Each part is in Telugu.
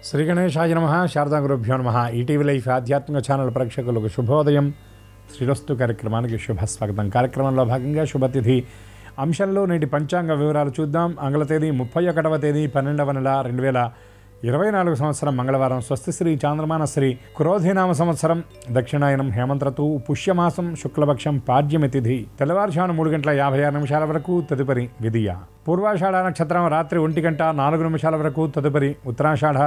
శ్రీ గణేశాయ నమః. శారదా గురుభ్యో నమః. ఈటీవీ లైఫ్ ఆధ్యాత్మిక ఛానల్ ప్రేక్షకులకు శుభోదయం. శ్రీరస్తు కార్యక్రమానికి శుభస్వాగతం. కార్యక్రమంలో భాగంగా శుభతిథి అంశంలో నేటి పంచాంగ వివరాలు చూద్దాం. ఆంగ్ల తేదీ 31వ తేదీ 12వ నెల 2024 సంవత్సరం మంగళవారం. స్వస్తి శ్రీ చాంద్రమాన శ్రీ క్రోధినామ సంవత్సరం, దక్షిణాయనం, హేమంత ఋతువు, పుష్యమాసం, శుక్లపక్షం, పాడ్యమి తిథి తెల్లవారుజామున 3:56 వరకు, తదుపరి విధియ. పూర్వాషాఢ నక్షత్రం రాత్రి 1:04 వరకు, తదుపరి ఉత్తరాషాఢ.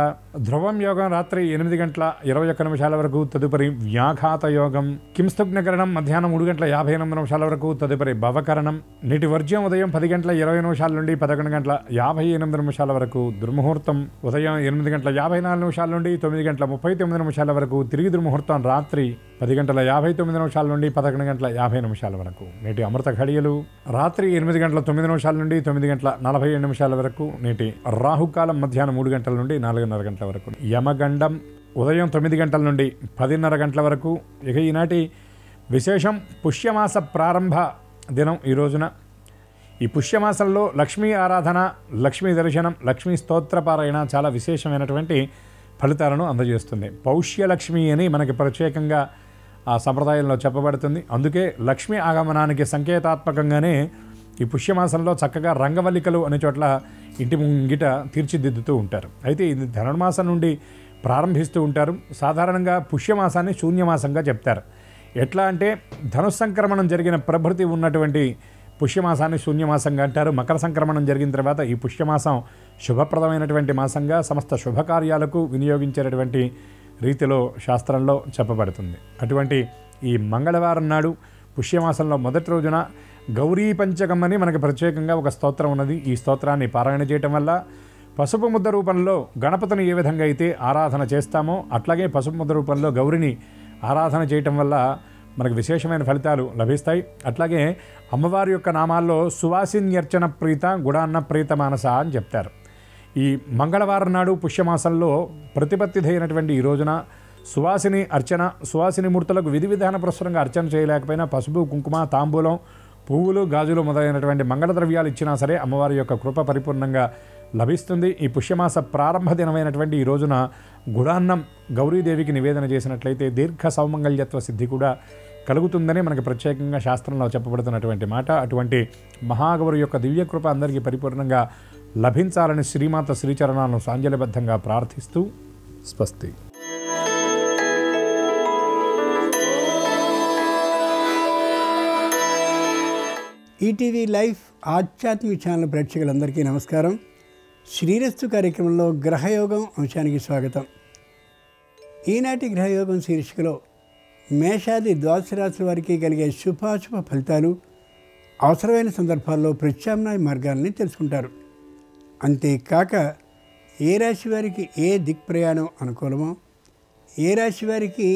ధ్రువం యోగం రాత్రి 8:21 వరకు, తదుపరి వ్యాఘాత యోగం. కింస్తుగ్నకరణం మధ్యాహ్నం 3:59 వరకు, తదుపరి భవకరణం. నీటి వర్జ్యం ఉదయం 10:20 నుండి 11:58 వరకు. దుర్ముహూర్తం ఉదయం 8:54 నుండి 9:39 వరకు. తిరిగి దుర్ముహూర్తం రాత్రి 10:59 నుండి 11:50 వరకు. నేటి అమృత ఘడియలు రాత్రి 8:09 నుండి 9:47 వరకు. నేటి రాహుకాలం మధ్యాహ్నం 3 గంటల నుండి 4:30 గంటల వరకు. యమగండం ఉదయం 9 గంటల నుండి 10:30 గంటల వరకు. ఇక ఈనాటి విశేషం పుష్యమాస ప్రారంభ దినం. ఈ రోజున ఈ పుష్యమాసంలో లక్ష్మీ ఆరాధన, లక్ష్మీ దర్శనం, లక్ష్మీ స్తోత్రపారాయణ చాలా విశేషమైనటువంటి ఫలితాలను అందజేస్తుంది. పౌష్యలక్ష్మి అని మనకి ప్రత్యేకంగా ఆ సంప్రదాయంలో చెప్పబడుతుంది. అందుకే లక్ష్మీ ఆగమనానికి సంకేతాత్మకంగానే ఈ పుష్యమాసంలో చక్కగా రంగవల్లికలు అనే చోట్ల ఇంటి ముంగిట తీర్చిదిద్దుతూ ఉంటారు. అయితే ఇది ధనుర్మాసం నుండి ప్రారంభిస్తూ ఉంటారు. సాధారణంగా పుష్యమాసాన్ని శూన్యమాసంగా చెప్తారు. ఎట్లా అంటే ధనుస్సంక్రమణం జరిగిన ప్రభృతి ఉన్నటువంటి పుష్యమాసాన్ని శూన్యమాసంగా అంటారు. మకర సంక్రమణం జరిగిన తర్వాత ఈ పుష్యమాసం శుభప్రదమైనటువంటి మాసంగా సమస్త శుభకార్యాలకు వినియోగించేటటువంటి రీతిలో శాస్త్రంలో చెప్పబడుతుంది. అటువంటి ఈ మంగళవారం నాడు పుష్యమాసంలో మొదటి రోజున గౌరీ పంచకం అని మనకు ప్రత్యేకంగా ఒక స్తోత్రం ఉన్నది. ఈ స్తోత్రాన్ని పారాయణ చేయటం వల్ల పసుపు ముద్ద రూపంలో గణపతిని ఏ విధంగా అయితే ఆరాధన చేస్తామో అట్లాగే పసుపు ముద్ద రూపంలో గౌరిని ఆరాధన చేయటం వల్ల మనకు విశేషమైన ఫలితాలు లభిస్తాయి. అట్లాగే అమ్మవారి యొక్క నామాల్లో సువాసిన్యర్చన ప్రీత, గుడాన్న ప్రీత మానస అని చెప్తారు. ఈ మంగళవారం నాడు పుష్యమాసంలో ప్రతిపత్తిథి అయినటువంటి ఈ రోజున సువాసిని అర్చన, సువాసిని మూర్తులకు విధి విధాన ప్రస్తుతంగా అర్చన చేయలేకపోయినా పసుపు, కుంకుమ, తాంబూలం, పువ్వులు, గాజులు మొదలైనటువంటి మంగళ ద్రవ్యాలు ఇచ్చినా సరే అమ్మవారి యొక్క కృప పరిపూర్ణంగా లభిస్తుంది. ఈ పుష్యమాస ప్రారంభ దినమైనటువంటి ఈ రోజున గుడాన్నం గౌరీదేవికి నివేదన చేసినట్లయితే దీర్ఘ సౌమంగళ్యత్వ సిద్ధి కూడా కలుగుతుందని మనకి ప్రత్యేకంగా శాస్త్రంలో చెప్పబడుతున్నటువంటి మాట. అటువంటి మహాగౌరి యొక్క దివ్యకృప అందరికీ పరిపూర్ణంగా లభించాలని శ్రీమాత శ్రీచరణాలను సాంజలిబద్ధంగా ప్రార్థిస్తూ స్వస్తి. ఈటీవీ లైఫ్ ఆధ్యాత్మిక ఛానల్ ప్రేక్షకులందరికీ నమస్కారం. శ్రీరస్తు కార్యక్రమంలో గ్రహయోగం అంశానికి స్వాగతం. ఈనాటి గ్రహయోగం శీర్షికలో మేషాది ద్వాదశ రాశుల వారికి కలిగే శుభాశుభ ఫలితాలు, అవసరమైన సందర్భాల్లో ప్రత్యామ్నాయ మార్గాలని తెలుసుకుంటారు. అంతేకాక ఏ రాశి వారికి ఏ దిక్ప్రయాణం అనుకూలమో, ఏ రాశి వారికి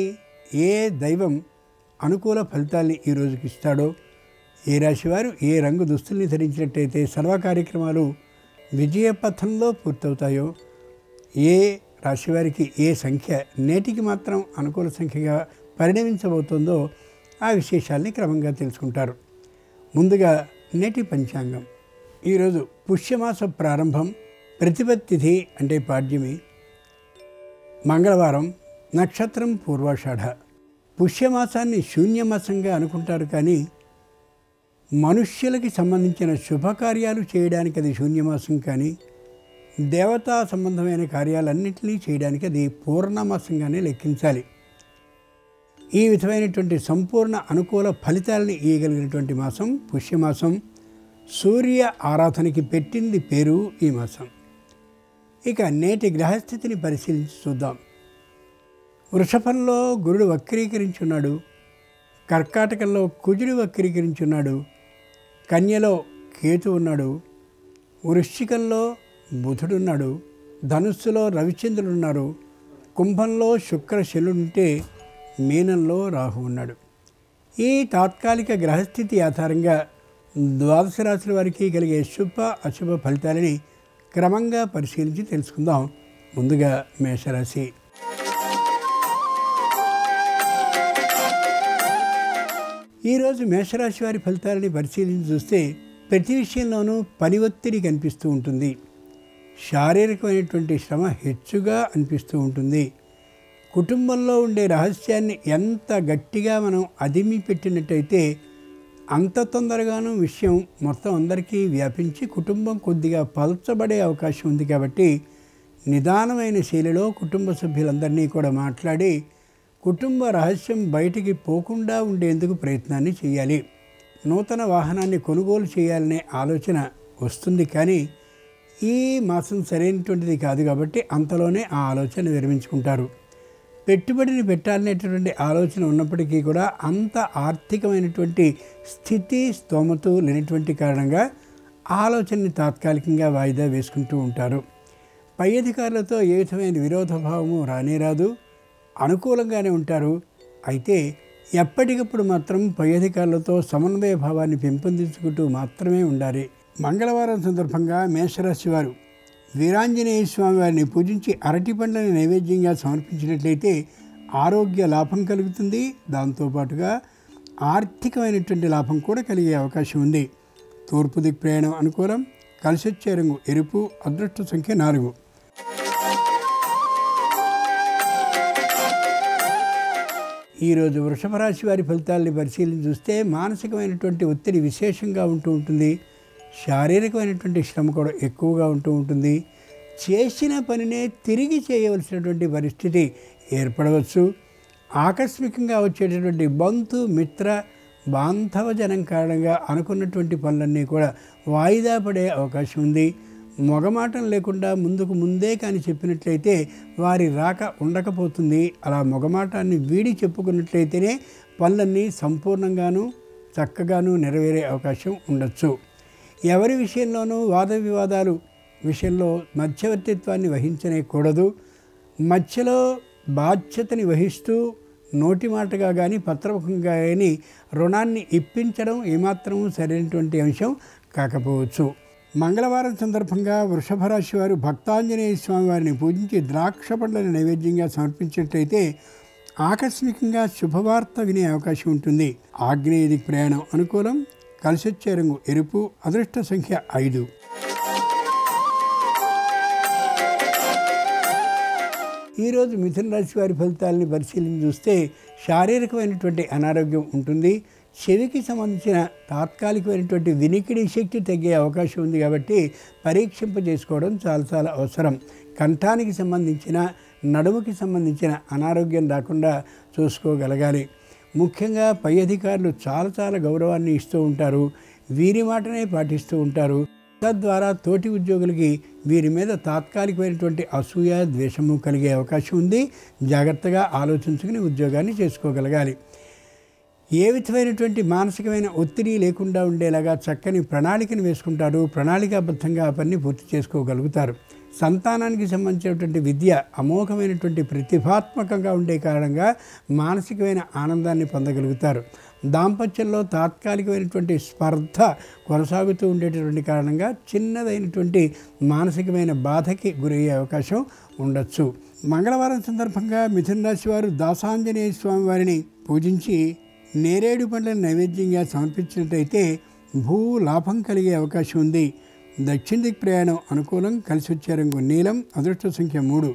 ఏ దైవం అనుకూల ఫలితాల్ని ఈ రోజుకి ఇస్తాడో, ఏ రాశివారు ఏ రంగు దుస్తుల్ని ధరించినట్టయితే సర్వ కార్యక్రమాలు విజయపథంలో పూర్తవుతాయో, ఏ రాశివారికి ఏ సంఖ్య నేటికి మాత్రం అనుకూల సంఖ్యగా పరిణమించబోతుందో ఆ విశేషాల్ని క్రమంగా తెలుసుకుంటారు. ముందుగా నేటి పంచాంగం. ఈరోజు పుష్యమాస ప్రారంభం, ప్రతిపత్తిథి అంటే పాడ్యమి, మంగళవారం, నక్షత్రం పూర్వాషాఢ. పుష్యమాసాన్ని శూన్యమాసంగా అనుకుంటారు, కానీ మనుష్యులకి సంబంధించిన శుభకార్యాలు చేయడానికి అది శూన్యమాసం, కానీ దేవతా సంబంధమైన కార్యాలన్నింటినీ చేయడానికి అది పూర్ణమాసంగానే లెక్కించాలి. ఈ విధమైనటువంటి సంపూర్ణ అనుకూల ఫలితాలని ఇవ్వగలిగినటువంటి మాసం పుష్యమాసం. సూర్య ఆరాధనకి పెట్టింది పేరు ఈ మాసం. ఇక నేటి గ్రహస్థితిని పరిశీలించి చూద్దాం. వృషభంలో గురుడు వక్రీకరించున్నాడు, కర్కాటకంలో కుజుడు వక్రీకరించున్నాడు, కన్యలో కేతు ఉన్నాడు, వృశ్చికంలో బుధుడున్నాడు, ధనుస్సులో రవిచంద్రుడున్నారు, కుంభంలో శుక్ర శనుడుంటే మీనంలో రాహు ఉన్నాడు. ఈ తాత్కాలిక గ్రహస్థితి ఆధారంగా ద్వాదశ రాశుల వారికి కలిగే శుభ అశుభ ఫలితాలని క్రమంగా పరిశీలించి తెలుసుకుందాం. ముందుగా మేషరాశి. ఈరోజు మేషరాశి వారి ఫలితాలని పరిశీలించి చూస్తే ప్రతి విషయంలోనూ పని ఒత్తిడి కనిపిస్తూ ఉంటుంది. శారీరకమైనటువంటి శ్రమ హెచ్చుగా అనిపిస్తూ ఉంటుంది. కుటుంబంలో ఉండే రహస్యాన్ని ఎంత గట్టిగా మనం అదిమి పెట్టినట్టయితే అంత తొందరగానూ విషయం మొత్తం అందరికీ వ్యాపించి కుటుంబం కొద్దిగా పలచబడే అవకాశం ఉంది. కాబట్టి నిదానమైన శైలిలో కుటుంబ సభ్యులందరినీ కూడా మాట్లాడి కుటుంబ రహస్యం బయటికి పోకుండా ఉండేందుకు ప్రయత్నాన్ని చేయాలి. నూతన వాహనాన్ని కొనుగోలు చేయాలనే ఆలోచన వస్తుంది, కానీ ఈ మాసం సరైనటువంటిది కాదు కాబట్టి అంతలోనే ఆ ఆలోచన విరమించుకుంటారు. పెట్టుబడిని పెట్టాలనేటటువంటి ఆలోచన ఉన్నప్పటికీ కూడా అంత ఆర్థికమైనటువంటి స్థితి స్తోమత లేనటువంటి కారణంగా ఆలోచనని తాత్కాలికంగా వాయిదా వేసుకుంటూ ఉంటారు. పై అధికారులతో ఏ విధమైన విరోధభావము రానేరాదు, అనుకూలంగానే ఉంటారు. అయితే ఎప్పటికప్పుడు మాత్రం పై అధికారులతో సమన్వయ భావాన్ని పెంపొందించుకుంటూ మాత్రమే ఉండాలి. మంగళవారం సందర్భంగా మేషరాశి వారు వీరాంజనేయ స్వామి వారిని పూజించి అరటి పండ్లని నైవేద్యంగా సమర్పించినట్లయితే ఆరోగ్య లాభం కలుగుతుంది. దాంతోపాటుగా ఆర్థికమైనటువంటి లాభం కూడా కలిగే అవకాశం ఉంది. తూర్పు దిక్ ప్రయాణం అనుకూలం. కలిసొచ్చే రంగు ఎరుపు. అదృష్ట సంఖ్య 4. ఈరోజు వృషభ రాశి వారి ఫలితాలని పరిశీలించి చూస్తే మానసికమైనటువంటి ఒత్తిడి విశేషంగా ఉంటూ ఉంటుంది. శారీరకమైనటువంటి శ్రమ కూడా ఎక్కువగా ఉంటూ ఉంటుంది. చేసిన పనినే తిరిగి చేయవలసినటువంటి పరిస్థితి ఏర్పడవచ్చు. ఆకస్మికంగా వచ్చేటటువంటి బంధు మిత్ర బాంధవ జనం కారణంగా అనుకున్నటువంటి పనులన్నీ కూడా వాయిదా పడే అవకాశం ఉంది. మొగమాటం లేకుండా ముందే కానీ చెప్పినట్లయితే వారి రాక ఉండకపోతుంది. అలా మొగమాటాన్ని వీడి చెప్పుకున్నట్లయితేనే పనులన్నీ సంపూర్ణంగాను చక్కగాను నెరవేరే అవకాశం ఉండొచ్చు. ఎవరి విషయంలోనూ వాద వివాదాలు విషయంలో మధ్యవర్తిత్వాన్ని వహించనేకూడదు. మధ్యలో బాధ్యతని వహిస్తూ నోటి మాటగా కానీ పత్రముఖంగా కానీ రుణాన్ని ఇప్పించడం ఏమాత్రం సరైనటువంటి అంశం కాకపోవచ్చు. మంగళవారం సందర్భంగా వృషభ రాశి వారు భక్తాంజనేయ స్వామి వారిని పూజించి ద్రాక్ష పండ్లను నైవేద్యంగా సమర్పించినట్లయితే ఆకస్మికంగా శుభవార్త వినే అవకాశం ఉంటుంది. ఆగ్నేయ దిక్ ప్రయాణం అనుకూలం. కలిసొచ్చే రంగు ఎరుపు. అదృష్ట సంఖ్య 5. ఈరోజు మిథున రాశి వారి ఫలితాలని పరిశీలించి చూస్తే శారీరకమైనటువంటి అనారోగ్యం ఉంటుంది. చెవికి సంబంధించిన తాత్కాలికమైనటువంటి వినికిడి శక్తి తగ్గే అవకాశం ఉంది. కాబట్టి పరీక్షింపజేసుకోవడం చాలా అవసరం. కంఠానికి సంబంధించిన నడుముకి సంబంధించిన అనారోగ్యం రాకుండా చూసుకోగలగాలి. ముఖ్యంగా పై అధికారులు చాలా గౌరవాన్ని ఇస్తూ ఉంటారు. వీరి మాటనే పాటిస్తూ ఉంటారు. తద్వారా తోటి ఉద్యోగులకి వీరి మీద తాత్కాలికమైనటువంటి అసూయ ద్వేషము కలిగే అవకాశం ఉంది. జాగ్రత్తగా ఆలోచించుకుని ఉద్యోగాన్ని చేసుకోగలగాలి. ఏ విధమైనటువంటి మానసికమైన ఒత్తిడి లేకుండా ఉండేలాగా చక్కని ప్రణాళికను వేసుకుంటారు. ప్రణాళికాబద్ధంగా ఆ పని పూర్తి చేసుకోగలుగుతారు. సంతానానికి సంబంధించినటువంటి విద్య అమోఘమైనటువంటి ప్రతిభాత్మకంగా ఉండే కారణంగా మానసికమైన ఆనందాన్ని పొందగలుగుతారు. దాంపత్యంలో తాత్కాలికమైనటువంటి స్పర్ధ కొనసాగుతూ ఉండేటటువంటి కారణంగా చిన్నదైనటువంటి మానసికమైన బాధకి గురయ్యే అవకాశం ఉండొచ్చు. మంగళవారం సందర్భంగా మిథున రాశి వారు దాసాంజనేయ స్వామి వారిని పూజించి నేరేడు పండ్లను నైవేద్యంగా సమర్పించినట్టయితే భూ లాభం కలిగే అవకాశం ఉంది. దక్షిణ దిక్ ప్రయాణం అనుకూలం. కలిసి వచ్చే రంగు నీలం. అదృష్ట సంఖ్య 3.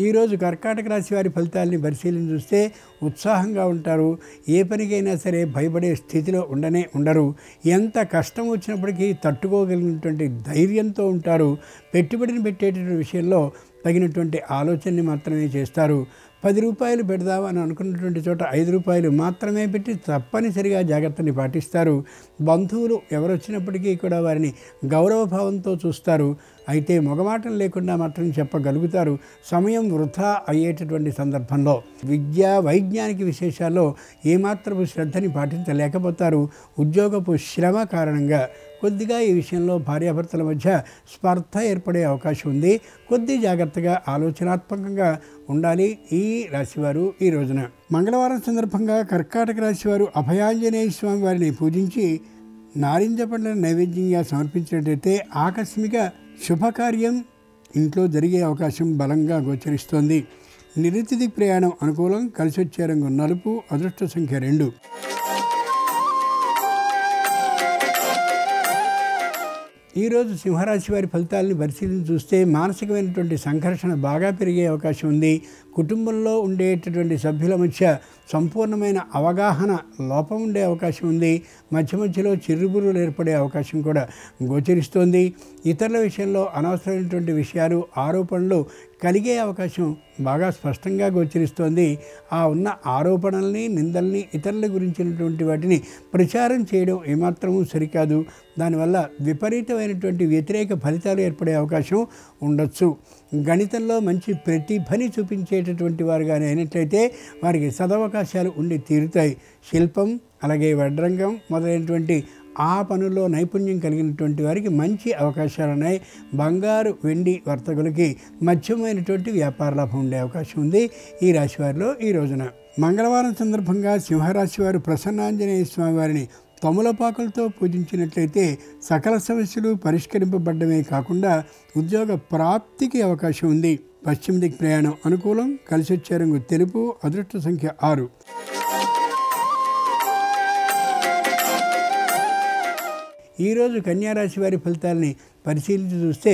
ఈరోజు కర్కాటక రాశి వారి ఫలితాలని పరిశీలన చూస్తే ఉత్సాహంగా ఉంటారు. ఏ పనికైనా సరే భయపడే స్థితిలో ఉండరు. ఎంత కష్టం వచ్చినప్పటికీ తట్టుకోగలిగినటువంటి ధైర్యంతో ఉంటారు. పెట్టుబడిని పెట్టేటువంటి విషయంలో తగినటువంటి ఆలోచనని మాత్రమే చేస్తారు. 10 రూపాయలు పెడదామని అనుకున్నటువంటి చోట 5 రూపాయలు మాత్రమే పెట్టి తప్పనిసరిగా జాగ్రత్తని పాటిస్తారు. బంధువులు ఎవరు వచ్చినప్పటికీ కూడా వారిని గౌరవభావంతో చూస్తారు. అయితే మొగమాటం లేకుండా మాత్రం చెప్పగలుగుతారు. సమయం వృధా అయ్యేటటువంటి సందర్భంలో విద్యా వైజ్ఞానిక విశేషాల్లో ఏమాత్రపు శ్రద్ధని పాటించలేకపోతారు. ఉద్యోగపు శ్రమ కారణంగా కొద్దిగా ఈ విషయంలో భార్యాభర్తల మధ్య స్పర్ధ ఏర్పడే అవకాశం ఉంది. కొద్ది జాగ్రత్తగా ఆలోచనాత్మకంగా ఉండాలి ఈ రాశివారు ఈ రోజున. మంగళవారం సందర్భంగా కర్కాటక రాశివారు అభయాంజనేయ స్వామి వారిని పూజించి నారింజ పండ్లను నైవేద్యంగా సమర్పించినట్లయితే ఆకస్మిక శుభకార్యం ఇంట్లో జరిగే అవకాశం బలంగా గోచరిస్తోంది. నిరుతిథి ప్రయాణం అనుకూలం. కలిసి వచ్చే రంగు నలుపు. అదృష్ట సంఖ్య 2. ఈరోజు సింహరాశి వారి ఫలితాలని పరిశీలించి చూస్తే మానసికమైనటువంటి సంఘర్షణ బాగా పెరిగే అవకాశం ఉంది. కుటుంబంలో ఉండేటటువంటి సభ్యుల మధ్య సంపూర్ణమైన అవగాహన లోపం ఉండే అవకాశం ఉంది. మధ్య మధ్యలో చిరుబురులు ఏర్పడే అవకాశం కూడా గోచరిస్తోంది. ఇతరుల విషయంలో అనవసరమైనటువంటి విషయాలు, ఆరోపణలు కలిగే అవకాశం బాగా స్పష్టంగా గోచరిస్తోంది. ఆ ఉన్న ఆరోపణల్ని, నిందల్ని, ఇతరుల గురించినటువంటి వాటిని ప్రచారం చేయడం ఏమాత్రమూ సరికాదు. దానివల్ల విపరీతమైనటువంటి వ్యతిరేక ఫలితాలు ఏర్పడే అవకాశం ఉండొచ్చు. గణితంలో మంచి ప్రతిభని చూపించేటటువంటి వారుగానే అయినట్లయితే వారికి సదవకాశాలు ఉండి తీరుతాయి. శిల్పం, అలాగే వడ్రంగం మొదలైనటువంటి ఆ పనుల్లో నైపుణ్యం కలిగినటువంటి వారికి మంచి అవకాశాలు ఉన్నాయి. బంగారు, వెండి వర్తకులకి మధ్యమైనటువంటి వ్యాపార లాభం ఉండే అవకాశం ఉంది ఈ రాశి వారిలో ఈ రోజున. మంగళవారం సందర్భంగా సింహరాశి వారు ప్రసన్నాంజనేయ స్వామి వారిని తమలపాకులతో పూజించినట్లయితే సకల సమస్యలు పరిష్కరింపబడ్డమే కాకుండా ఉద్యోగ ప్రాప్తికి అవకాశం ఉంది. పశ్చిమ దిక్ ప్రయాణం అనుకూలం. కలిసి వచ్చే రంగు తెలుపు. అదృష్ట సంఖ్య 6. ఈరోజు కన్యారాశి వారి ఫలితాలని పరిశీలించి చూస్తే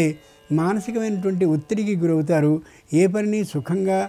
మానసికమైనటువంటి ఒత్తిడికి గురవుతారు. ఏ పనిని సుఖంగా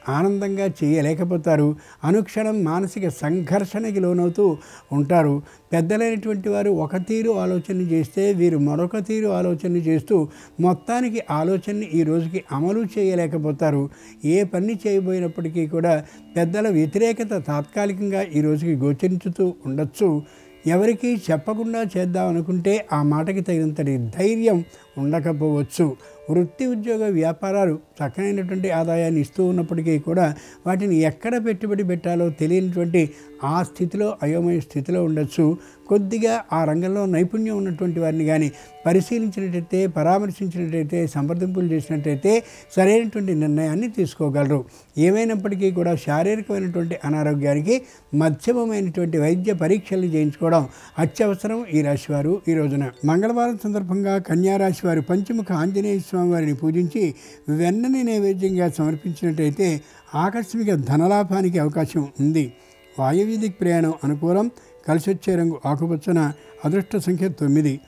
ఆనందంగా చేయలేకపోతారు. అనుక్షణం మానసిక సంఘర్షణకి లోనవుతూ ఉంటారు. పెద్దలైనటువంటి వారు ఒక తీరు ఆలోచన చేస్తే వీరు మరొక తీరు ఆలోచన చేస్తూ మొత్తానికి ఆలోచనని ఈ రోజుకి అమలు చేయలేకపోతారు. ఏ పని చేయబోయినప్పటికీ కూడా పెద్దల వ్యతిరేకత తాత్కాలికంగా ఈ రోజుకి గోచరించుతూ ఉండొచ్చు. ఎవరికి చెప్పకుండా చేద్దాం అనుకుంటే ఆ మాటకి తగినంతటి ధైర్యం ఉండకపోవచ్చు. వృత్తి, ఉద్యోగ, వ్యాపారాలు చక్కనైనటువంటి ఆదాయాన్ని ఇస్తూ ఉన్నప్పటికీ కూడా వాటిని ఎక్కడ పెట్టుబడి పెట్టాలో తెలియనటువంటి ఆ స్థితిలో, అయోమయ స్థితిలో ఉండొచ్చు. కొద్దిగా ఆ రంగంలో నైపుణ్యం ఉన్నటువంటి వారిని కానీ పరిశీలించినట్టయితే, పరామర్శించినట్టయితే, సంప్రదింపులు చేసినట్టయితే సరైనటువంటి నిర్ణయాన్ని తీసుకోగలరు. ఏమైనప్పటికీ కూడా శారీరకమైనటువంటి అనారోగ్యానికి మధ్యమమైనటువంటి వైద్య పరీక్షలు చేయించుకోవడం అత్యవసరం ఈ రాశివారు ఈ రోజున. మంగళవారం సందర్భంగా కన్యారాశి వారు పంచముఖ ఆంజనేయ స్వామి వారిని పూజించి వెన్నని నైవేద్యంగా సమర్పించినట్టయితే ఆకస్మిక ధనలాభానికి అవకాశం ఉంది. వాయువ్య ప్రయాణం అనుకూలం. కలిసి వచ్చే రంగు ఆకుపచ్చన. అదృష్ట సంఖ్య 9.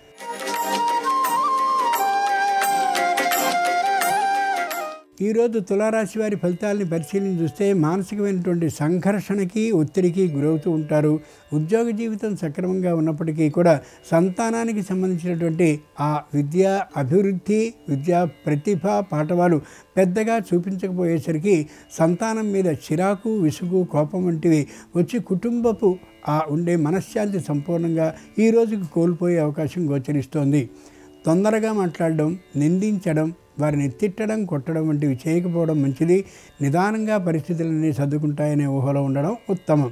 ఈరోజు తులారాశి వారి ఫలితాలని పరిశీలన చూస్తే మానసికమైనటువంటి సంఘర్షణకి, ఒత్తిడికి గురవుతూ ఉంటారు. ఉద్యోగ జీవితం సక్రమంగా ఉన్నప్పటికీ కూడా సంతానానికి సంబంధించినటువంటి ఆ విద్యా అభివృద్ధి, విద్యా ప్రతిభ పాఠవాలు పెద్దగా చూపించకపోయేసరికి సంతానం మీద చిరాకు, విసుగు, కోపం వంటివి వచ్చి కుటుంబపు ఆ ఉండే మనశ్శాంతి సంపూర్ణంగా ఈ రోజుకి కోల్పోయే అవకాశం గోచరిస్తోంది. తొందరగా మాట్లాడడం, నిందించడం, వారిని తిట్టడం, కొట్టడం వంటివి చేయకపోవడం మంచిది. నిదానంగా పరిస్థితులన్నీ సర్దుకుంటాయనే ఊహలో ఉండడం ఉత్తమం.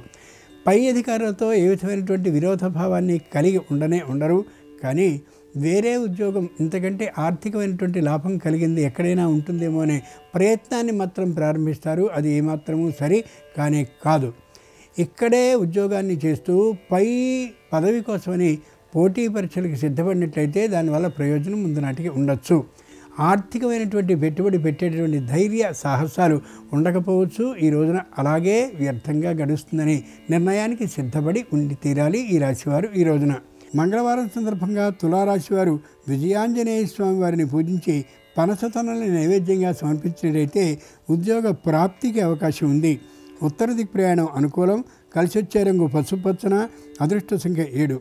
పై అధికారులతో ఏ విధమైనటువంటి విరోధభావాన్ని కలిగి ఉండరు. కానీ వేరే ఉద్యోగం ఇంతకంటే ఆర్థికమైనటువంటి లాభం కలిగింది ఎక్కడైనా ఉంటుందేమో అనే ప్రయత్నాన్ని మాత్రం ప్రారంభిస్తారు. అది ఏమాత్రమూ సరి కానే కాదు. ఇక్కడే ఉద్యోగాన్ని చేస్తూ పై పదవి కోసమని పోటీ పరీక్షలకు సిద్ధపడినట్లయితే దానివల్ల ప్రయోజనం ముందు నాటికి ఉండొచ్చు. ఆర్థికమైనటువంటి పెట్టుబడి పెట్టేటువంటి ధైర్య సాహసాలు ఉండకపోవచ్చు. ఈ రోజున అలాగే వ్యర్థంగా గడుస్తుందని నిర్ణయానికి సిద్ధపడి ఉండి తీరాలి ఈ రాశివారు ఈ రోజున. మంగళవారం సందర్భంగా తులారాశి వారు విజయాంజనేయ స్వామి వారిని పూజించి పనసతొనల్ని నైవేద్యంగా సమర్పించినట్లయితే ఉద్యోగ ప్రాప్తికి అవకాశం ఉంది. ఉత్తర దిక్ ప్రయాణం అనుకూలం. కలిసి వచ్చే రంగు పసుపచ్చన. అదృష్ట సంఖ్య 7.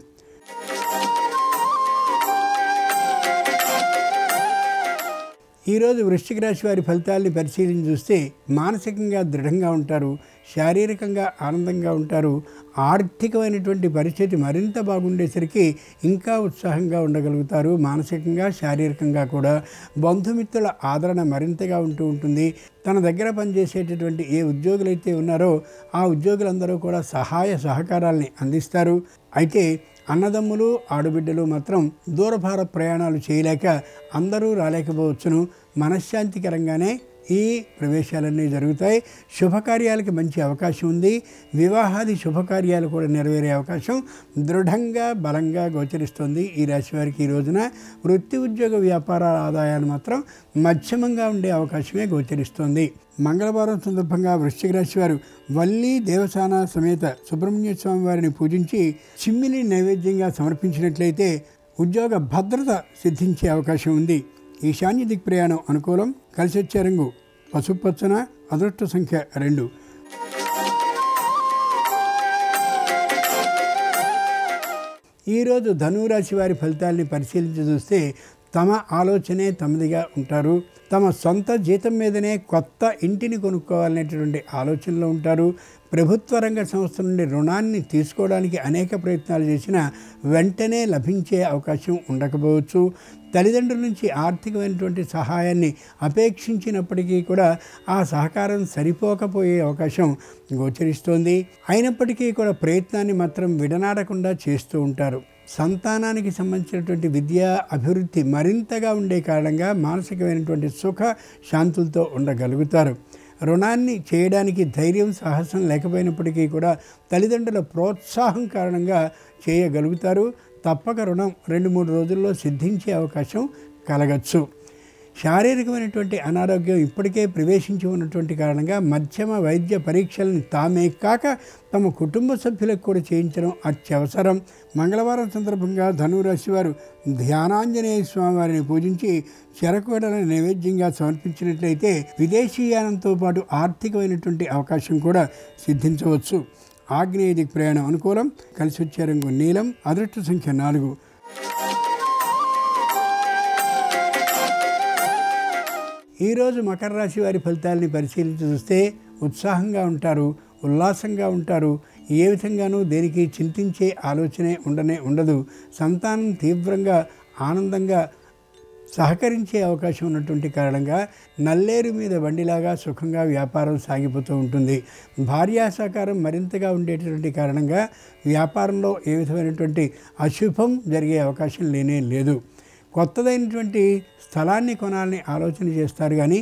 ఈరోజు వృశ్చిక రాశి వారి ఫలితాలని పరిశీలించి చూస్తే మానసికంగా దృఢంగా ఉంటారు. శారీరకంగా ఆనందంగా ఉంటారు. ఆర్థికమైనటువంటి పరిస్థితి మరింత బాగుండేసరికి ఇంకా ఉత్సాహంగా ఉండగలుగుతారు. మానసికంగా, శారీరకంగా కూడా బంధుమిత్రుల ఆదరణ మరింతగా ఉంటూ ఉంటుంది. తన దగ్గర పనిచేసేటటువంటి ఏ ఉద్యోగులైతే ఉన్నారో ఆ ఉద్యోగులందరూ కూడా సహాయ సహకారాలని అందిస్తారు. అయితే అన్నదమ్ములు, ఆడబిడ్డలు మాత్రం దూరభార ప్రయాణాలు చేయలేక అందరూ రాలేకపోవచ్చును. మనశ్శాంతికరంగానే ఈ ప్రవేశాలన్నీ జరుగుతాయి. శుభకార్యాలకి మంచి అవకాశం ఉంది. వివాహాది శుభకార్యాలు కూడా నెరవేరే అవకాశం దృఢంగా, బలంగా గోచరిస్తుంది ఈ రాశి వారికి ఈ రోజున. వృత్తి, ఉద్యోగ, వ్యాపారాల ఆదాయాలు మాత్రం మధ్యమంగా ఉండే అవకాశమే గోచరిస్తుంది. మంగళవారం సందర్భంగా వృశ్చిక రాశి వారు వల్లి దేవసాన సమేత సుబ్రహ్మణ్య స్వామి వారిని పూజించి చిమ్మిని నైవేద్యంగా సమర్పించినట్లయితే ఉద్యోగ భద్రత సిద్ధించే అవకాశం ఉంది. ఈశాన్య దిక్ ప్రయాణం అనుకూలం. కలిసి వచ్చే రంగు పసుపు పచ్చన. అదృష్ట సంఖ్య 2. ఈరోజు ధనురాశి వారి ఫలితాలని పరిశీలించి చూస్తే తమ ఆలోచనే తమదిగా ఉంటారు. తమ సొంత జీతం మీదనే కొత్త ఇంటిని కొనుక్కోవాలనేటువంటి ఆలోచనలో ఉంటారు. ప్రభుత్వ రంగ సంస్థ నుండి రుణాన్ని తీసుకోవడానికి అనేక ప్రయత్నాలు చేసినా వెంటనే లభించే అవకాశం ఉండకపోవచ్చు. తల్లిదండ్రుల నుంచి ఆర్థికమైనటువంటి సహాయాన్ని అపేక్షించినప్పటికీ కూడా ఆ సహకారం సరిపోకపోయే అవకాశం గోచరిస్తోంది. అయినప్పటికీ కూడా ప్రయత్నాన్ని మాత్రం విడనాడకుండా చేస్తూ ఉంటారు. సంతానానికి సంబంధించినటువంటి విద్యా అభివృద్ధి మరింతగా ఉండే కారణంగా మానసికమైనటువంటి సుఖ శాంతులతో ఉండగలుగుతారు. రుణాన్ని చేయడానికి ధైర్యం సాహసం లేకపోయినప్పటికీ కూడా తల్లిదండ్రుల ప్రోత్సాహం కారణంగా చేయగలుగుతారు. తప్పక రుణం 2-3 రోజుల్లో సిద్ధించే అవకాశం కలగచ్చు. శారీరకమైనటువంటి అనారోగ్యం ఇప్పటికే ప్రవేశించి ఉన్నటువంటి కారణంగా మధ్యమ వైద్య పరీక్షలను తామే కాక తమ కుటుంబ సభ్యులకు కూడా చేయించడం అత్యవసరం. మంగళవారం సందర్భంగా ధనురాశి వారు ధ్యానాంజనేయ స్వామి వారిని పూజించి చెరకుగడలను నైవేద్యంగా సమర్పించినట్లయితే విదేశీయానంతో పాటు ఆర్థికమైనటువంటి అవకాశం కూడా సిద్ధించవచ్చు. ఆగ్నేయ దిక్ ప్రయాణం అనుకూలం. కలిసి వచ్చే రంగు నీలం. అదృష్ట సంఖ్య 4. ఈరోజు మకర రాశి వారి ఫలితాలని పరిశీలించి చూస్తే ఉత్సాహంగా ఉంటారు, ఉల్లాసంగా ఉంటారు. ఏ విధంగానూ దేనికి చింతించే ఆలోచనే ఉండదు. సంతానం తీవ్రంగా ఆనందంగా సహకరించే అవకాశం ఉన్నటువంటి కారణంగా నల్లేరు మీద బండిలాగా సుఖంగా వ్యాపారం సాగిపోతూ ఉంటుంది. భార్యా సహకారం మరింతగా ఉండేటటువంటి కారణంగా వ్యాపారంలో ఏ విధమైనటువంటి అశుభం జరిగే అవకాశం లేనే లేదు. కొత్తదైనటువంటి స్థలాన్ని కొనాలని ఆలోచన చేస్తారు, కానీ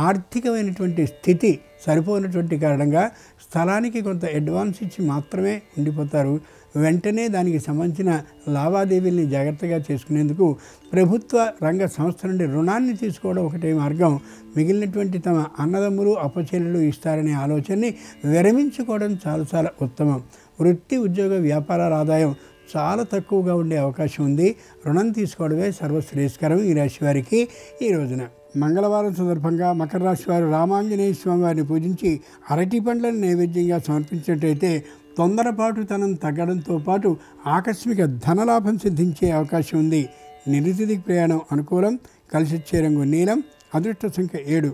ఆర్థికమైనటువంటి స్థితి సరిపోయినటువంటి కారణంగా స్థలానికి కొంత అడ్వాన్స్ ఇచ్చి మాత్రమే ఉండిపోతారు. వెంటనే దానికి సంబంధించిన లావాదేవీల్ని జాగ్రత్తగా చేసుకునేందుకు ప్రభుత్వ రంగ సంస్థ నుండి రుణాన్ని తీసుకోవడం ఒకటే మార్గం. మిగిలినటువంటి తమ అన్నదమ్ములు అప్పచెల్లెలు ఇస్తారనే ఆలోచనని విరమించుకోవడం చాలా ఉత్తమం. వృత్తి ఉద్యోగ వ్యాపారాల ఆదాయం చాలా తక్కువగా ఉండే అవకాశం ఉంది. రుణం తీసుకోవడమే సర్వశ్రేయస్కరం ఈ రాశి వారికి ఈ రోజున. మంగళవారం సందర్భంగా మకర రాశి వారు రామాంజనేయ స్వామి వారిని పూజించి అరటి పండ్లను నైవేద్యంగా సమర్పించినట్టయితే తొందరపాటుతనం తగ్గడంతో పాటు ఆకస్మిక ధనలాభం సిద్ధించే అవకాశం ఉంది. నిరుతిథి ప్రయాణం అనుకూలం. కలిసి వచ్చే రంగు నీలం. అదృష్ట సంఖ్య 7.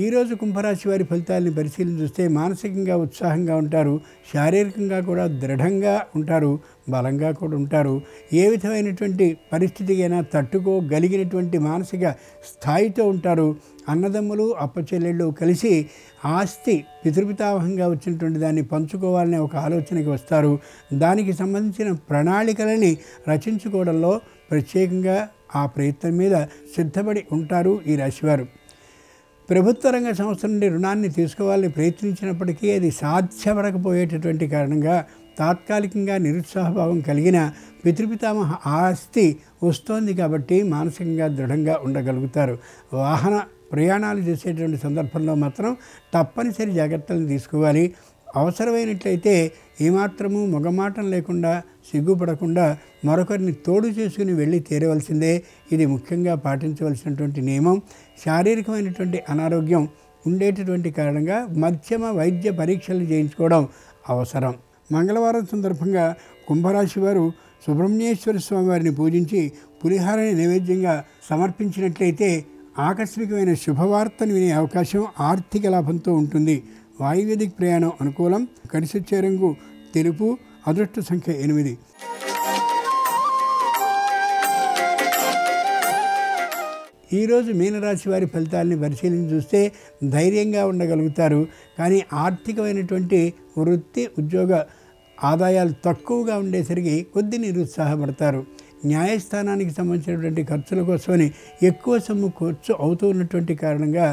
ఈరోజు కుంభరాశి వారి ఫలితాలని పరిశీలన చూస్తే మానసికంగా ఉత్సాహంగా ఉంటారు, శారీరకంగా కూడా దృఢంగా ఉంటారు, బలంగా కూడా ఉంటారు. ఏ విధమైనటువంటి పరిస్థితికైనా తట్టుకోగలిగినటువంటి మానసిక స్థాయితో ఉంటారు. అన్నదమ్ములు అప్పచెల్లెళ్ళు కలిసి ఆస్తి పితృపితామహంగా వచ్చినటువంటి దాన్ని పంచుకోవాలనే ఒక ఆలోచనకి వస్తారు. దానికి సంబంధించిన ప్రణాళికలని రచించుకోవడంలో ప్రత్యేకంగా ఆ ప్రయత్నం మీద సిద్ధపడి ఉంటారు ఈ రాశివారు. ప్రభుత్వ రంగ సంస్థ నుండి రుణాన్ని తీసుకోవాలని ప్రయత్నించినప్పటికీ అది సాధ్యపడకపోయేటటువంటి కారణంగా తాత్కాలికంగా నిరుత్సాహభావం కలిగిన పితృపితామహ ఆస్తి వస్తోంది కాబట్టి మానసికంగా దృఢంగా ఉండగలుగుతారు. వాహన ప్రయాణాలు చేసేటువంటి సందర్భంలో మాత్రం తప్పనిసరి జాగ్రత్తలను తీసుకోవాలి. అవసరమైనట్లయితే ఏమాత్రము మొగమాటం లేకుండా సిగ్గుపడకుండా మరొకరిని తోడు చేసుకుని వెళ్ళి తీరవలసిందే. ఇది ముఖ్యంగా పాటించవలసినటువంటి నియమం. శారీరకమైనటువంటి అనారోగ్యం ఉండేటటువంటి కారణంగా మధ్యమ వైద్య పరీక్షలు చేయించుకోవడం అవసరం. మంగళవారం సందర్భంగా కుంభరాశి వారు సుబ్రహ్మణ్యేశ్వర స్వామి వారిని పూజించి పులిహారని నైవేద్యంగా సమర్పించినట్లయితే ఆకస్మికమైన శుభవార్తను వినే అవకాశం ఆర్థిక లాభంతో ఉంటుంది. వాయువ్య ప్రయాణం అనుకూలం. కలిసి వచ్చే రంగు తెలుపు. అదృష్ట సంఖ్య 8. ఈరోజు మీనరాశి వారి ఫలితాలని పరిశీలించి చూస్తే ధైర్యంగా ఉండగలుగుతారు, కానీ ఆర్థికమైనటువంటి వృత్తి ఉద్యోగ ఆదాయాలు తక్కువగా ఉండేసరికి కొద్ది నిరుత్సాహపడతారు. న్యాయస్థానానికి సంబంధించినటువంటి ఖర్చుల కోసమని ఎక్కువ సొమ్ము ఖర్చు అవుతూ ఉన్నటువంటి కారణంగా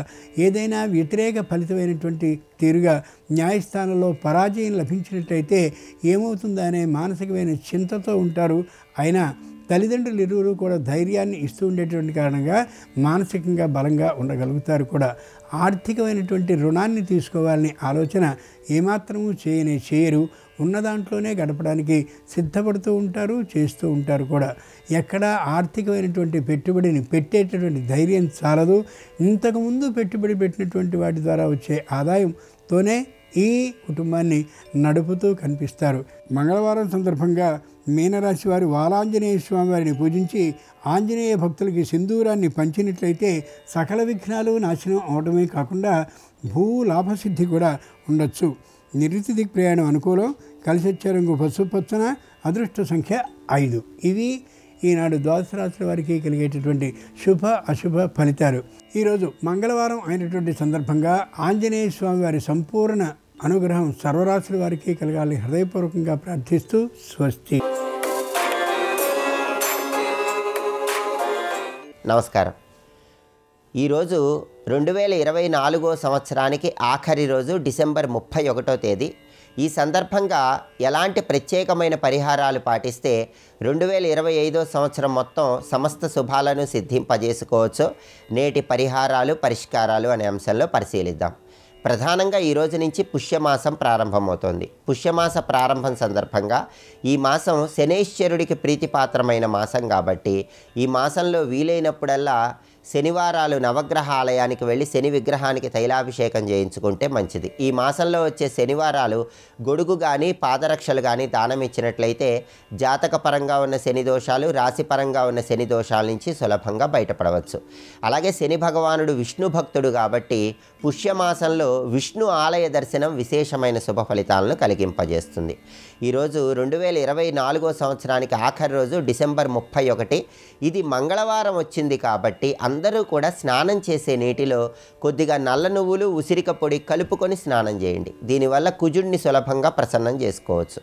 ఏదైనా వ్యతిరేక ఫలితమైనటువంటి తీరుగా న్యాయస్థానంలో పరాజయం లభించినట్లయితే ఏమవుతుందా అనే మానసికమైన చింతతో ఉంటారు. అయినా తల్లిదండ్రులు ఇరువురు కూడా ధైర్యాన్ని ఇస్తూ ఉండేటువంటి కారణంగా మానసికంగా బలంగా ఉండగలుగుతారు కూడా. ఆర్థికమైనటువంటి రుణాన్ని తీసుకోవాలనే ఆలోచన ఏమాత్రము చేయరు. ఉన్న దాంట్లోనే గడపడానికి సిద్ధపడుతూ ఉంటారు, చేస్తూ ఉంటారు కూడా. ఎక్కడా ఆర్థికమైనటువంటి పెట్టుబడిని పెట్టేటటువంటి ధైర్యం చాలదు. ఇంతకుముందు పెట్టుబడి పెట్టినటువంటి వాటి ద్వారా వచ్చే ఆదాయంతోనే ఈ కుటుంబాన్ని నడుపుతూ కనిపిస్తారు. మంగళవారం సందర్భంగా మీనరాశి వారు వాలాంజనేయ స్వామి వారిని పూజించి ఆంజనేయ భక్తులకి సింధూరాన్ని పంచినట్లయితే సకల విఘ్నాలు నాశనం అవడమే కాకుండా భూ లాభసిద్ధి కూడా ఉండొచ్చు. నిరుతి దిక్ ప్రయాణం అనుకూలం. కలిసి వచ్చే రంగు పసుపచ్చన. అదృష్ట సంఖ్య 5. ఇవి ఈనాడు ద్వాదశ రాశుల వారికి కలిగేటటువంటి శుభ అశుభ ఫలితాలు. ఈరోజు మంగళవారం అయినటువంటి సందర్భంగా ఆంజనేయ స్వామి వారి సంపూర్ణ అనుగ్రహం సర్వరాశుల వారికి కలగాలని హృదయపూర్వకంగా ప్రార్థిస్తూ స్వస్తి. నమస్కారం. ఈరోజు 2024 సంవత్సరానికి ఆఖరి రోజు డిసెంబర్ 31వ తేదీ. ఈ సందర్భంగా ఎలాంటి ప్రత్యేకమైన పరిహారాలు పాటిస్తే 2025 సంవత్సరం మొత్తం సమస్త శుభాలను సిద్ధింపజేసుకోవచ్చో నేటి పరిహారాలు పరిష్కారాలు అనే అంశంలో పరిశీలిద్దాం. ప్రధానంగా ఈ రోజు నుంచి పుష్యమాసం ప్రారంభమవుతోంది. పుష్యమాస ప్రారంభం సందర్భంగా ఈ మాసం శనైశ్వరుడికి ప్రీతిపాత్రమైన మాసం కాబట్టి ఈ మాసంలో వీలైనప్పుడల్లా శనివారాలు నవగ్రహ ఆలయానికి వెళ్ళి శని విగ్రహానికి తైలాభిషేకం చేయించుకుంటే మంచిది. ఈ మాసంలో వచ్చే శనివారాలు గొడుగు కానీ పాదరక్షలు కానీ దానం ఇచ్చినట్లయితే జాతకపరంగా ఉన్న శని దోషాలు, రాశిపరంగా ఉన్న శని దోషాల నుంచి సులభంగా బయటపడవచ్చు. అలాగే శని భగవానుడు విష్ణు భక్తుడు కాబట్టి పుష్యమాసంలో విష్ణు ఆలయ దర్శనం విశేషమైన శుభ ఫలితాలను కలిగింపజేస్తుంది. ఈరోజు 2024 సంవత్సరానికి ఆఖరి రోజు డిసెంబర్ 31. ఇది మంగళవారం వచ్చింది కాబట్టి అందరూ కూడా స్నానం చేసే నీటిలో కొద్దిగా నల్ల నువ్వులు, ఉసిరిక పొడి కలుపుకొని స్నానం చేయండి. దీనివల్ల కుజుడిని సులభంగా ప్రసన్నం చేసుకోవచ్చు.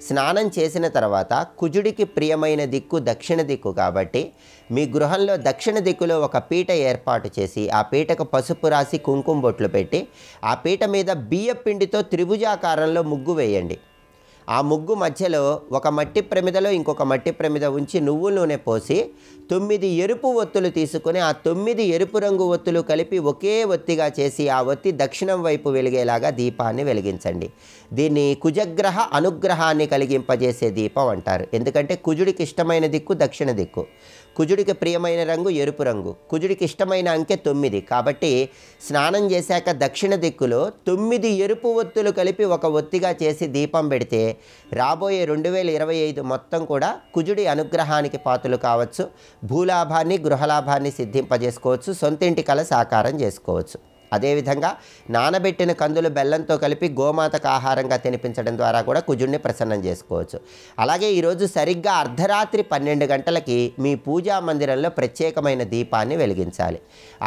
స్నానం చేసిన తర్వాత కుజుడికి ప్రియమైన దిక్కు దక్షిణ దిక్కు కాబట్టి మీ గృహంలో దక్షిణ దిక్కులో ఒక పీట ఏర్పాటు చేసి ఆ పీటకు పసుపు రాసి కుంకుమ బొట్లు పెట్టి ఆ పీట మీద బియ్య పిండితో త్రిభుజాకారంలో ముగ్గు వేయండి. ఆ ముగ్గు మధ్యలో ఒక మట్టి ప్రమిదలో ఇంకొక మట్టి ప్రమిద ఉంచి నువ్వుల నూనె పోసి 9 ఎరుపు ఒత్తులు తీసుకుని ఆ 9 ఎరుపు రంగు ఒత్తులు కలిపి ఒకే ఒత్తిగా చేసి ఆ ఒత్తి దక్షిణం వైపు వెలిగేలాగా దీపాన్ని వెలిగించండి. దీన్ని కుజగ్రహ అనుగ్రహాన్ని కలిగింపజేసే దీపం అంటారు. ఎందుకంటే కుజుడికి ఇష్టమైన దిక్కు దక్షిణ దిక్కు, కుజుడికి ప్రియమైన రంగు ఎరుపు రంగు, కుజుడికి ఇష్టమైన అంకె 9 కాబట్టి స్నానం చేశాక దక్షిణ దిక్కులో 9 ఎరుపు ఒత్తులు కలిపి ఒక ఒత్తిగా చేసి దీపం పెడితే రాబోయే 2025 మొత్తం కూడా కుజుడి అనుగ్రహానికి పాత్రలు కావచ్చు. భూలాభాన్ని, గృహలాభాన్ని సిద్ధింపజేసుకోవచ్చు. సొంతింటి కల సాకారం చేసుకోవచ్చు. అదేవిధంగా నానబెట్టిన కందులు బెల్లంతో కలిపి గోమాతకు ఆహారంగా తినిపించడం ద్వారా కూడా కుజుడిని ప్రసన్నం చేసుకోవచ్చు. అలాగే ఈరోజు సరిగ్గా అర్ధరాత్రి 12 గంటలకి మీ పూజా మందిరంలో ప్రత్యేకమైన దీపాన్ని వెలిగించాలి.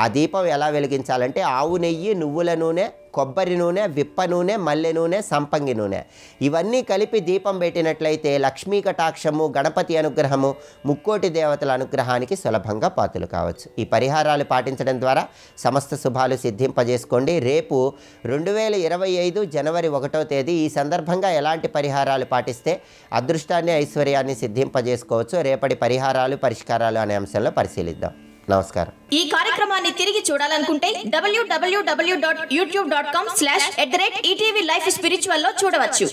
ఆ దీపం ఎలా వెలిగించాలంటే ఆవు నెయ్యి, నువ్వుల నూనె, కొబ్బరి నూనె, విప్ప నూనె, మల్లె నూనె, సంపంగి నూనె ఇవన్నీ కలిపి దీపం పెట్టినట్లయితే లక్ష్మీ కటాక్షము, గణపతి అనుగ్రహము, ముక్కోటి దేవతల అనుగ్రహానికి సులభంగా పాత్రలు కావచ్చు. ఈ పరిహారాలు పాటించడం ద్వారా సమస్త శుభాలు సిద్ధింపజేసుకోండి. రేపు 2025 జనవరి 1వ తేదీ. ఈ సందర్భంగా ఎలాంటి పరిహారాలు పాటిస్తే అదృష్టాన్ని, ఐశ్వర్యాన్ని సిద్ధింపజేసుకోవచ్చు రేపటి పరిహారాలు పరిష్కారాలు అనే అంశంలో పరిశీలిద్దాం. నమస్కారం. ఈ కార్యక్రమాన్ని తిరిగి చూడాలనుకుంటే www.youtube.com/ETV Life Spiritual లో చూడవచ్చు.